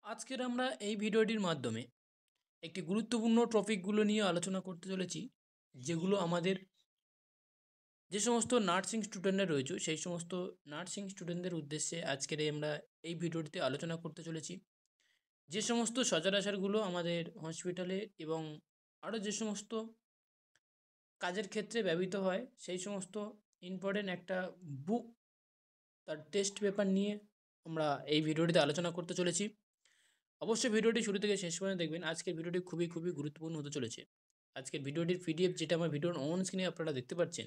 আজকের আমরা এই ভিডিওটির মাধ্যমে একটি গুরুত্বপূর্ণ টপিকগুলো নিয়ে আলোচনা করতে চলেছি, যেগুলো আমাদের যে সমস্ত নার্সিং স্টুডেন্টরা রয়েছে সেই সমস্ত নার্সিং স্টুডেন্টদের উদ্দেশ্যে আজকের আমরা এই ভিডিওটিতে আলোচনা করতে চলেছি। যে সমস্ত সচরাচরগুলো আমাদের হসপিটালে এবং আরও যে সমস্ত কাজের ক্ষেত্রে ব্যবহৃত হয় সেই সমস্ত ইম্পর্টেন্ট একটা বুক, তার টেস্ট পেপার নিয়ে আমরা এই ভিডিওটিতে আলোচনা করতে চলেছি। অবশ্যই ভিডিওটি শুরু থেকে শেষ পর্যন্ত দেখবেন। আজকের ভিডিওটি খুবই খুবই গুরুত্বপূর্ণ হতে চলেছে। আজকের ভিডিওটির পিডিএফ, যেটা আমার ভিডিওর অন স্ক্রিনে আপনারা দেখতে পাচ্ছেন,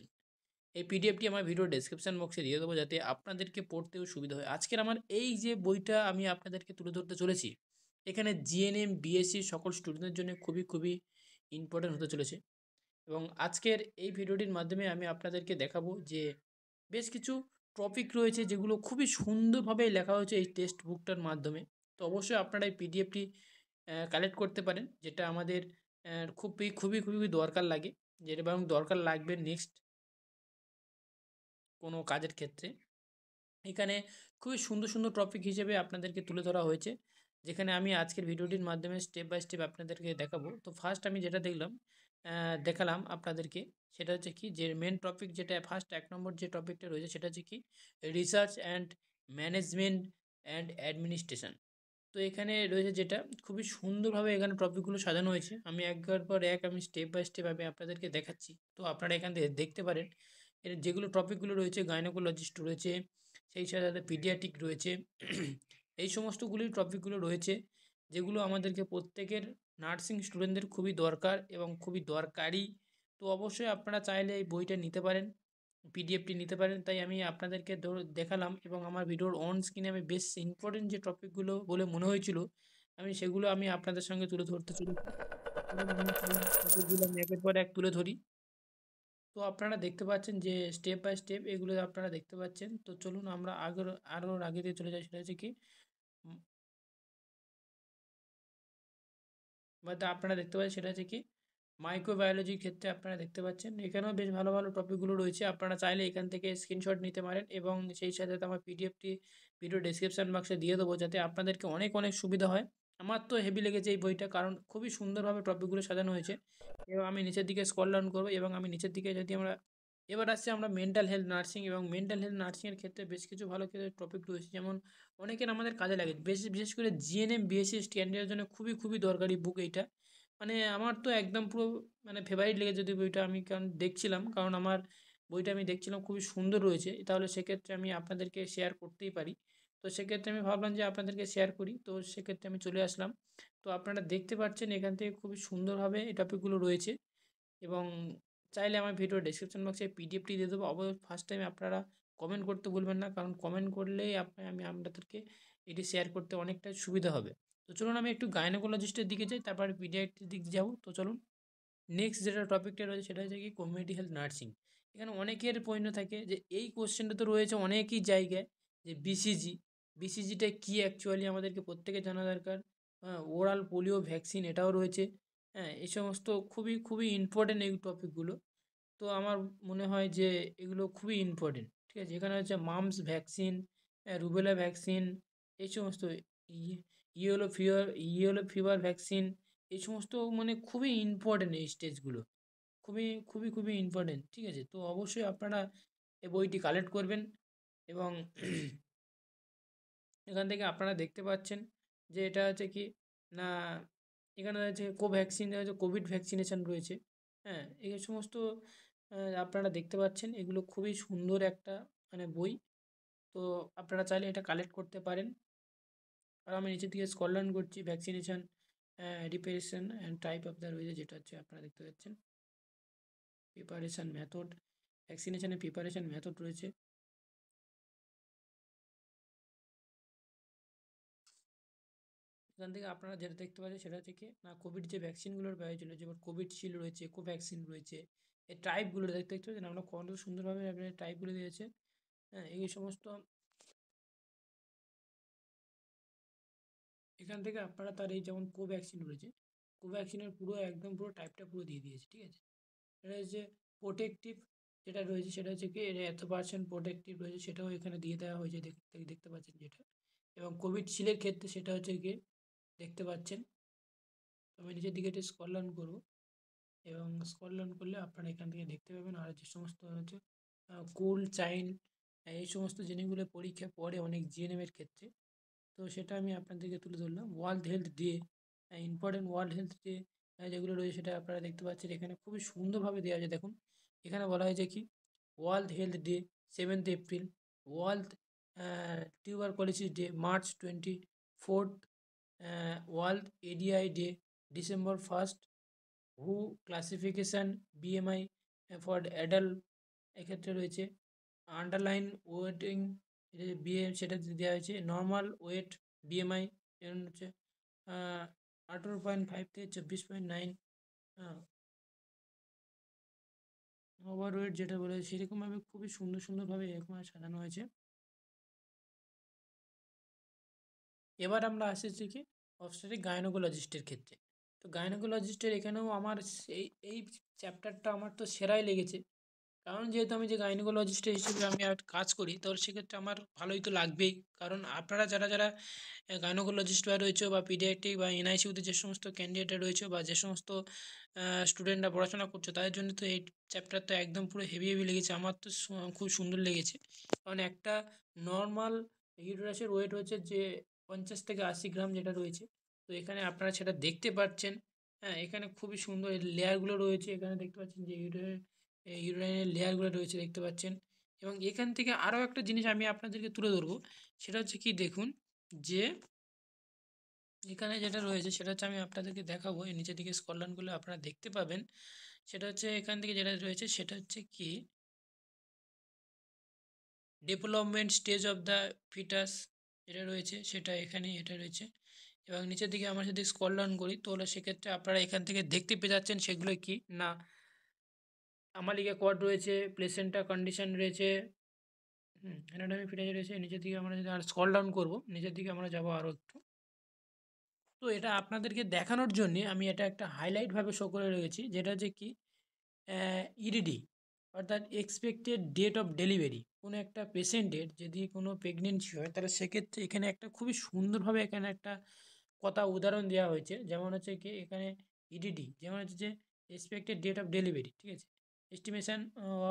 এই পিডিএফটি আমার ভিডিওর ডেসক্রিপশন বক্সে দিয়ে দেবো, যাতে আপনাদেরকে পড়তেও সুবিধা হয়। আজকের আমার এই যে বইটা আমি আপনাদেরকে তুলে ধরতে চলেছি, এখানে জিএনএম বিএসসি সকল স্টুডেন্টদের জন্য খুবই খুবই ইম্পর্টেন্ট হতে চলেছে। এবং আজকের এই ভিডিওটির মাধ্যমে আমি আপনাদেরকে দেখাবো যে বেশ কিছু টপিক রয়েছে যেগুলো খুবই সুন্দরভাবে লেখা হয়েছে এই টেক্সট বুকটার মাধ্যমে। তো অবশ্যই আপনারা এই পিডিএফটি কালেক্ট করতে পারেন, যেটা আমাদের খুবই খুবই খুবই দরকার লাগে, যেটা বরং দরকার লাগবে নেক্সট কোনো কাজের ক্ষেত্রে। এখানে খুবই সুন্দর সুন্দর টপিক হিসেবে আপনাদেরকে তুলে ধরা হয়েছে, যেখানে আমি আজকের ভিডিওটির মাধ্যমে স্টেপ বাই স্টেপ আপনাদেরকে দেখাবো। তো ফার্স্ট আমি যেটা দেখালাম আপনাদেরকে, সেটা হচ্ছে কি, যে মেন টপিক যেটা ফার্স্ট 1 নম্বর যে টপিকটা রয়েছে সেটা হচ্ছে কি, research and management and administration. তো এখানে রয়েছে যেটা খুবই সুন্দরভাবে এখানে টপিকগুলো সাজানো হয়েছে। আমি একবার পর এক আমি স্টেপ বাই স্টেপ আমি আপনাদেরকে দেখাচ্ছি, তো আপনারা এখান থেকে দেখতে পারেন। এর যেগুলো টপিকগুলো রয়েছে, গাইনোকোলজিস্ট রয়েছে, সেই সাথে সাথে পিডিয়াট্রিক রয়েছে। এই সমস্তগুলি টপিকগুলো রয়েছে, যেগুলো আমাদেরকে প্রত্যেকের নার্সিং স্টুডেন্টদের খুবই দরকার এবং খুবই দরকারি। তো অবশ্যই আপনারা চাইলে এই বইটা নিতে পারেন, পিডিএফটি নিতে পারেন। তাই আমি আপনাদেরকে দেখালাম, এবং আমার ভিডিওর অন স্ক্রিনে আমি বেশ ইম্পর্টেন্ট যে টপিকগুলো বলে মনে হয়েছিল, আমি সেগুলো আমি আপনাদের সঙ্গে তুলে ধরতে চলেছি। চলুন আমি সেই টপিকগুলো আমি একের পর এক তুলে ধরি। তো আপনারা দেখতে পাচ্ছেন যে স্টেপ বাই স্টেপ এগুলো আপনারা দেখতে পাচ্ছেন। তো চলুন আমরা আরও আগে দিয়ে চলে যাই। সেটা হচ্ছে কি, উম, আপনারা দেখতে পাচ্ছেন সেটা হচ্ছে কি, মাইক্রোবায়োলজির ক্ষেত্রে আপনারা দেখতে পাচ্ছেন এখানেও বেশ ভালো ভালো টপিকগুলো রয়েছে। আপনারা চাইলে এখান থেকে স্ক্রিনশট নিতে পারেন, এবং সেই সাথে সাথে আমার পিডিএফটি ভিডিও ডেসক্রিপশন বক্সে দিয়ে দেবো, যাতে আপনাদেরকে অনেক অনেক সুবিধা হয়। আমার তো হেভি লেগেছে এই বইটা, কারণ খুবই সুন্দরভাবে টপিকগুলো সাজানো হয়েছে। এবং আমি নিচের দিকে স্ক্রল ডাউন করবো, এবং আমি নিচের দিকে যদি আমরা এবার আসছে আমরা মেন্টাল হেলথ নার্সিং, এবং মেন্টাল হেলথ নার্সিংয়ের ক্ষেত্রে বেশ কিছু ভালো কিছু টপিক রয়েছে, যেমন অনেকের আমাদের কাজে লাগে, বিশেষ করে জিএনএম বিএসসি স্ট্যান্ডার্ডের জন্য খুবই খুবই দরকারি বুক এইটা। মানে আমার তো একদম পুরো মানে ফেভারিট লেগেছে যদি বইটা, আমি কারণ দেখছিলাম, কারণ আমার বইটা আমি দেখছিলাম খুবই সুন্দর রয়েছে, তাহলে সেক্ষেত্রে আমি আপনাদেরকে শেয়ার করতেই পারি। তো সেক্ষেত্রে আমি ভাবলাম যে আপনাদেরকে শেয়ার করি, তো সেক্ষেত্রে আমি চলে আসলাম। তো আপনারা দেখতে পাচ্ছেন এখান থেকে খুবই সুন্দরভাবে এই টপিকগুলো রয়েছে। এবং চাইলে আমার ভিডিও ডেসক্রিপশন বক্সে পিডিএফটি দিয়ে দেবো। অবশ্যই ফার্স্ট টাইম আপনারা কমেন্ট করতে ভুলবেন না, কারণ কমেন্ট করলেই আমি আপনাদেরকে এটি শেয়ার করতে অনেকটা সুবিধা হবে। তো চলুন আমি একটু গাইনোকোলজিস্টের দিকে যাই, তারপর পিডিয়াট্রির দিকে যাবো। তো চলুন নেক্সট যেটা টপিকটা রয়েছে সেটা হচ্ছে কি, কমিউনিটি হেলথ নার্সিং। এখানে অনেকের প্রশ্ন থাকে যে এই কোশ্চেনটা তো রয়েছে অনেকই জায়গায়, যে বিসিজি, বিসিজিটা কি অ্যাকচুয়ালি আমাদেরকে প্রত্যেকে জানা দরকার। হ্যাঁ, ওরাল পোলিও ভ্যাকসিন এটাও রয়েছে। হ্যাঁ, এই সমস্ত খুবই খুবই ইম্পর্টেন্ট এই টপিকগুলো। তো আমার মনে হয় যে এগুলো খুবই ইম্পর্টেন্ট, ঠিক আছে। এখানে হচ্ছে মামস ভ্যাকসিন, রুবেলা ভ্যাকসিন, এই সমস্ত ইয়েলো ফিভার ভ্যাকসিন, এই সমস্ত মানে খুবই ইম্পর্টেন্ট এই স্টেজগুলো, খুবই খুবই খুবই ইম্পর্টেন্ট, ঠিক আছে। তো অবশ্যই আপনারা এই বইটি কালেক্ট করবেন। এবং এখান থেকে আপনারা দেখতে পাচ্ছেন যে এটা হচ্ছে কি না, এখানে হচ্ছে কোভ্যাক্সিন, হচ্ছে কোভিড ভ্যাকসিনেশন রয়েছে। হ্যাঁ, এই সমস্ত আপনারা দেখতে পাচ্ছেন, এগুলো খুবই সুন্দর একটা মানে বই। তো আপনারা চাইলে এটা কালেক্ট করতে পারেন। আর আমি নিচের দিকে স্ক্রল ডাউন করছি, vaccination রিপারেশন and type of the রয়েছে, যেটা হচ্ছে আপনারা দেখতে পাচ্ছেন প্রিপারেশন মেথড, ভ্যাকসিনেশনের প্রিপারেশন মেথড রয়েছে। এখান থেকে আপনারা যেটা দেখতে পাচ্ছেন সেটা হচ্ছে কি না, কোভিড যে ভ্যাকসিনগুলোর হয়েছিল, যেমন কোভিডশিল্ড রয়েছে, কোভ্যাক্সিন রয়েছে, এই টাইপগুলো দেখতে পাচ্ছেন আমরা কত সুন্দরভাবে আপনার টাইপগুলো দিয়েছে। হ্যাঁ, এই সমস্ত এখান থেকে আপনারা তার এই যেমন কোভ্যাক্সিন রয়েছে, কোভ্যাক্সিনের পুরো একদম পুরো টাইপটা পুরো দিয়ে দিয়েছে, ঠিক আছে। এটা হচ্ছে প্রোটেকটিভ, যেটা রয়েছে সেটা হচ্ছে কি এটা এত পার্সেন্ট প্রোটেকটিভ রয়েছে, সেটাও এখানে দিয়ে দেওয়া হয়েছে, দেখতে দেখতে পাচ্ছেন যেটা। এবং কোভিডশিল্ডের ক্ষেত্রে সেটা হচ্ছে কি দেখতে পাচ্ছেন। আমি নিচের দিকে একটু স্ক্রল ডাউন করবো এবং স্ক্রল ডাউন করলে আপনারা এখান থেকে দেখতে পাবেন আর যে সমস্ত হচ্ছে কুল চাইল্ড এই সমস্ত জিনিসগুলো পরীক্ষা পড়ে অনেক জিএনএমের ক্ষেত্রে। তো সেটা আমি আপনাদেরকে তুলে ধরলাম। World health day, important world health day যেগুলো রয়েছে সেটা আপনারা দেখতে পাচ্ছেন এখানে খুবই সুন্দরভাবে দেওয়া আছে। দেখুন এখানে বলা হয়েছে কি world health day 7th April, world tuberculosis day March 24th, world ADI day December 1st, who classification BMI for adult এক্ষেত্রে রয়েছে। আন্ডারলাইন ওয়েটিং বিএম সেটা দেওয়া হয়েছে। নর্মাল ওয়েট বিএমআই এরকম হচ্ছে 18.5 থেকে 24.9। ওভারওয়েট যেটা বলে সেরকমভাবে খুবই সুন্দর সুন্দরভাবে এরকমভাবে সাজানো হয়েছে। এবার আমরা আসছি কি অবস্টেট্রিক গাইনোকোলজিস্টের ক্ষেত্রে। তো গাইনোকোলজিস্টের এখানেও আমার এই চ্যাপ্টারটা আমার তো সেরাই লেগেছে। কারণ যেহেতু আমি যে গাইনোকোলজিস্ট হিসেবে আমি কাজ করি তো সেক্ষেত্রে আমার ভালোই তো লাগবেই। কারণ আপনারা যারা যারা গাইনোকোলজিস্ট বা রয়েছে বা পিডিয়াট্রিক বা এনআইসিউতে যে সমস্ত ক্যান্ডিডেট রয়েছে বা যে সমস্ত স্টুডেন্টরা পড়াশোনা করছে তাদের জন্য তো এই চ্যাপ্টার তো একদম পুরো হেভি হেভি লেগেছে। আমার তো খুব সুন্দর লেগেছে। কারণ একটা নর্মাল ইউটেরাসের ওয়েট হচ্ছে যে 50 থেকে 80 গ্রাম যেটা রয়েছে। তো এখানে আপনারা সেটা দেখতে পাচ্ছেন। হ্যাঁ, এখানে খুবই সুন্দর লেয়ারগুলো রয়েছে। এখানে দেখতে পাচ্ছেন যে ইউরেনারি লেয়ারগুলো রয়েছে দেখতে পাচ্ছেন। এবং এখান থেকে আরও একটা জিনিস আমি আপনাদেরকে তুলে ধরবো। সেটা হচ্ছে কি দেখুন যে এখানে যেটা রয়েছে সেটা হচ্ছে আমি আপনাদেরকে দেখাবো। এই নিচের দিকে স্ক্রল ডাউন করলে আপনারা দেখতে পাবেন। সেটা হচ্ছে এখান থেকে যেটা রয়েছে সেটা হচ্ছে কি development stage of the foetus যেটা রয়েছে সেটা এখানে এটা রয়েছে। এবং নিচের দিকে আমরা যদি স্ক্রল ডাউন করি তাহলে সেক্ষেত্রে আপনারা এখান থেকে দেখতে পেয়ে যাচ্ছেন সেগুলো কি না আমালিকা কোয়াড রয়েছে, প্লেসেন্টা কন্ডিশন রয়েছে, অ্যানাটমি ফিটাস রয়েছে। নিচের দিকে আমরা যদি আর স্ক্রল ডাউন করবো নিচের দিকে আমরা যাবো আরও একটু। তো এটা আপনাদেরকে দেখানোর জন্যে আমি এটা একটা হাইলাইটভাবে শো করে রেখেছি যেটা হচ্ছে কি ইডিডি অর্থাৎ এক্সপেক্টেড ডেট অফ ডেলিভারি। কোনো একটা পেশেন্টের যদি কোনো প্রেগনেন্সি হয় তাহলে সেক্ষেত্রে এখানে একটা খুবই সুন্দরভাবে এখানে একটা কথা উদাহরণ দেওয়া হয়েছে। যেমন হচ্ছে কি এখানে ইডিডি যেমন হচ্ছে যে এক্সপেক্টেড ডেট অফ ডেলিভারি, ঠিক আছে, estimation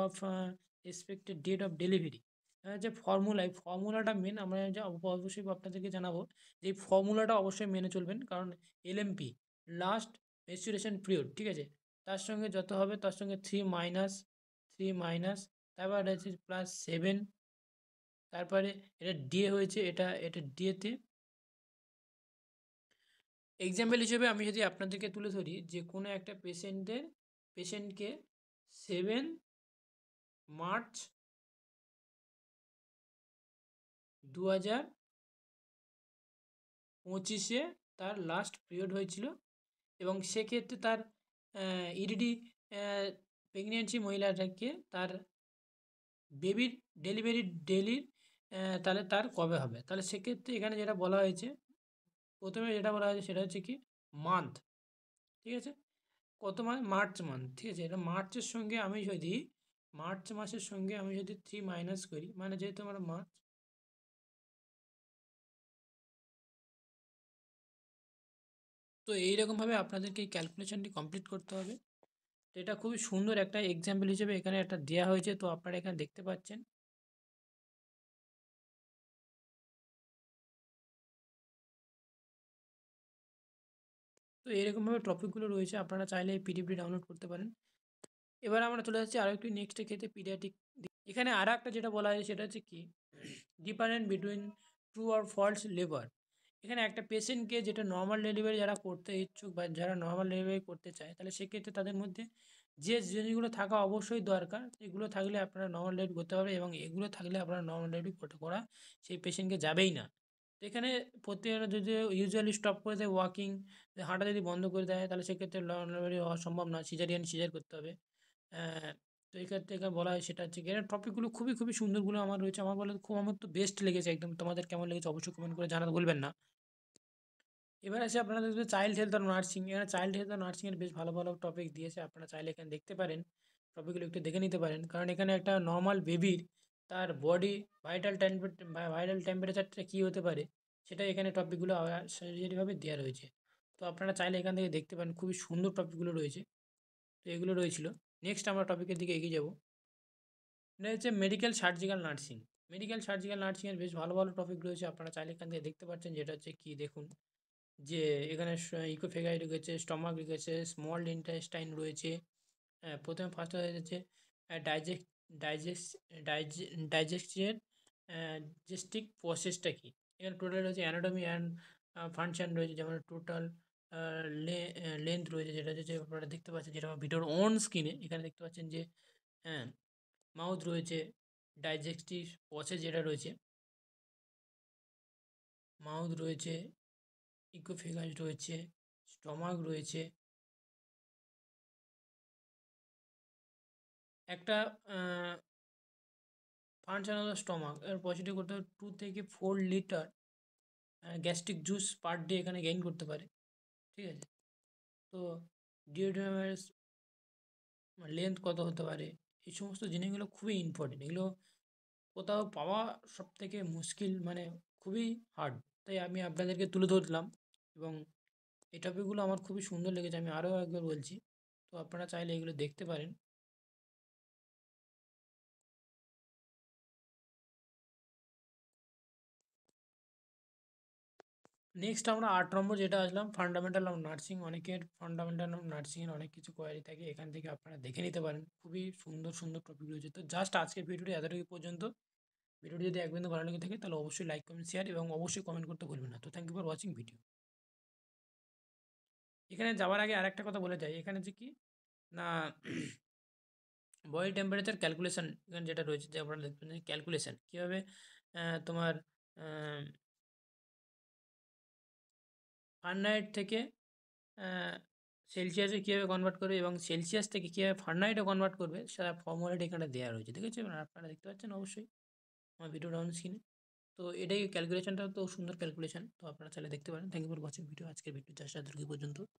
of expected date of delivery যে ফর্মুলা, এই ফর্মুলাটা মেন আমরা যে অবশ্যই আপনাদেরকে জানাবো যে এই ফর্মুলাটা অবশ্যই মেনে চলবেন। কারণ এলএমপি লাস্ট মেচুরেশন পিরিয়ড, ঠিক আছে, তার সঙ্গে যত হবে তার সঙ্গে থ্রি মাইনাস তারপর হচ্ছে +7, তারপরে এটা ডিএ হয়েছে, এটা ডিএতে এক্সাম্পল হিসেবে আমি যদি আপনাদেরকে তুলে ধরি যে কোনো একটা পেশেন্টকে 7 মার্চ 2025 তার লাস্ট পিরিয়ড হয়েছিল এবং সেক্ষেত্রে তার ইডিডি প্রেগনেন্সি মহিলাটাকে তার বেবির ডেলিভারি ডেলির তাহলে তার কবে হবে, তাহলে সেক্ষেত্রে এখানে যেটা বলা হয়েছে প্রথমে যেটা বলা হয়েছে সেটা হচ্ছে কি মান্থ, ঠিক আছে, কত মার্চ মান্থ, ঠিক আছে। এটা মার্চের সঙ্গে আমি যদি মার্চ মাসের সঙ্গে আমি যদি 3 মাইনাস করি মানে যেহেতু আমার মার্চ, তো এইরকমভাবে আপনাদেরকে এই ক্যালকুলেশনটি কমপ্লিট করতে হবে। তো এটা খুবই সুন্দর একটা এক্সাম্পল হিসেবে এখানে একটা দেওয়া হয়েছে, তো আপনারা এখানে দেখতে পাচ্ছেন। তো এরকমভাবে টপিকগুলো রয়েছে, আপনারা চাইলে এই পিডিএফটি ডাউনলোড করতে পারেন। এবার আমরা চলে যাচ্ছি আরও একটি নেক্সটের ক্ষেত্রে পিডিয়াট্রিক। এখানে আর একটা যেটা বলা হয় সেটা হচ্ছে কি ডিফারেন্ট বিটুইন ট্রু আর ফলস লেবার। এখানে একটা পেশেন্টকে যেটা নর্মাল ডেলিভারি যারা করতে ইচ্ছুক বা যারা নর্মাল ডেলিভারি করতে চায় তাহলে সেক্ষেত্রে তাদের মধ্যে যে জিনিসগুলো থাকা অবশ্যই দরকার এগুলো থাকলে আপনারা নর্মাল ডেলিভারি করতে পারবে এবং এগুলো থাকলে আপনারা নর্মাল ডেলিভারি করা সেই পেশেন্টকে যাবেই না। তো এখানে প্রত্যেকটা যদি ইউজুয়ালি স্টপ করে দেয় ওয়াকিং, হাঁটা যদি বন্ধ করে দেয় তাহলে সেক্ষেত্রে নর্মাল ডেলিভারি হওয়া সম্ভব না, সিজার করতে হবে। আহ, তো এই ক্ষেত্রে এখানে বলা হয় সেটা হচ্ছে কি এর টপিকগুলো খুবই খুবই সুন্দরগুলো আমার রয়েছে, আমার বলে খুব আমার তো বেস্ট লেগেছে একদম। তোমাদের কেমন লেগেছে অবশ্যই কমেন্ট করে জানাতে ভুলবেন না। এবার আসে আপনারা দেখবেন চাইল্ড হেলথ আর নার্সিং। এখানে চাইল্ড হেলথ আর নার্সিংয়ের বেশ ভালো ভালো টপিক দিয়েছে, আপনারা চাইলে এখানে দেখতে পারেন, টপিকগুলো একটু দেখে নিতে পারেন। কারণ এখানে একটা নর্মাল বেবির তার বডি ভাইটাল টেম্পারেচারটা কী হতে পারে সেটা এখানে টপিকগুলো সারিভাবে দেওয়া রয়েছে। তো আপনারা চাইলে এখান থেকে দেখতে পারেন, খুবই সুন্দর টপিকগুলো রয়েছে। তো এগুলো রয়েছিল। নেক্সট আমরা টপিকের দিকে এগিয়ে যাব। এটা হচ্ছে medical surgical nursing. Medical surgical নার্সিংয়ের বেশ ভালো ভালো টপিক রয়েছে, আপনারা চাইলে এখান থেকে দেখতে পাচ্ছেন। যেটা হচ্ছে কি দেখুন, যে এখানে ইকোফেগাই রয়েছে, স্টমাক রয়েছে, স্মল ইন্টেস্টাইন রয়েছে। প্রথমে ফার্স্ট হয়ে যাচ্ছে ডাইজেস্ট ডাইজেস্ট ডাইজেস্টের জেস্টিক প্রসেসটা কী। এখানে টোটাল রয়েছে অ্যানাটমি অ্যান্ড ফাংশন রয়েছে, যেমন টোটাল লেন্থ রয়েছে, যেটা হচ্ছে যে আপনারা দেখতে পাচ্ছেন, যেটা আমার ভিডিওর অন স্ক্রিনে এখানে দেখতে পাচ্ছেন যে হ্যাঁ, মাউথ রয়েছে, ডাইজেস্টিভ প্রসেস যেটা রয়েছে, মাউথ রয়েছে, ইকোফেগাস রয়েছে, স্টমাক রয়েছে। একটা ফাংশন অফ দ্য স্টমাক এর পজিটিভ করতে হবে 2 থেকে 4 litre gastric juice per day এখানে গেইন করতে পারে। ঠিক আছে? তো ডিওড্রামের লেন্থ কত হতে পারে, এই সমস্ত জিনিসগুলো খুবই ইম্পর্টেন্ট। এগুলো কোথাও পাওয়া সবথেকে মুশকিল, মানে খুবই হার্ড। তাই আমি আপনাদেরকে তুলে ধরলাম, এবং এই টপিকগুলো আমার খুবই সুন্দর লেগেছে। আমি আরও একবার বলছি, তো আপনারা চাইলে এগুলো দেখতে পারেন। নেক্সট আমরা 8 নম্বর যেটা আসলাম, ফান্ডামেন্টাল অফ নার্সিং। অনেকের ফান্ডামেন্টাল অফ নার্সিংয়ের অনেক কিছু কোয়ারি থাকে, এখান থেকে আপনারা দেখে নিতে পারেন। খুবই সুন্দর সুন্দর টপিক রয়েছে। তো জাস্ট আজকের ভিডিওটি এতটুকু পর্যন্ত। ভিডিওটি যদি এক বিন্দু ভালো লেগে থাকে তাহলে অবশ্যই লাইক, কমেন্ট, শেয়ার এবং অবশ্যই কমেন্ট করতে ভুলবেন না। তো thank you for watching video. এখানে যাওয়ার আগে আরেকটা কথা বলে যাই, এখানে যে কি না, বডি টেম্পারেচার ক্যালকুলেশন এখানে যেটা রয়েছে, যে আপনারা দেখবেন ক্যালকুলেশন কীভাবে তোমার ফারেনহাইট থেকে সেলসিয়াসে কীভাবে কনভার্ট করবে, এবং সেলসিয়াস থেকে কীভাবে ফারেনহাইটে কনভার্ট করবে, সেটা ফর্মুলাটি এখানে দেওয়া রয়েছে। দেখেছেন আপনারা, দেখতে পাচ্ছেন অবশ্যই আমার ভিডিওটা অন স্ক্রিনে। তো এটাই ক্যালকুলেশনটা, তো সুন্দর ক্যালকুলেশন। তো আপনারা চাইলে দেখতে পারেন। Thank you for watching video. আজকের ভিডিও জাস্ট এতটুকু পর্যন্ত।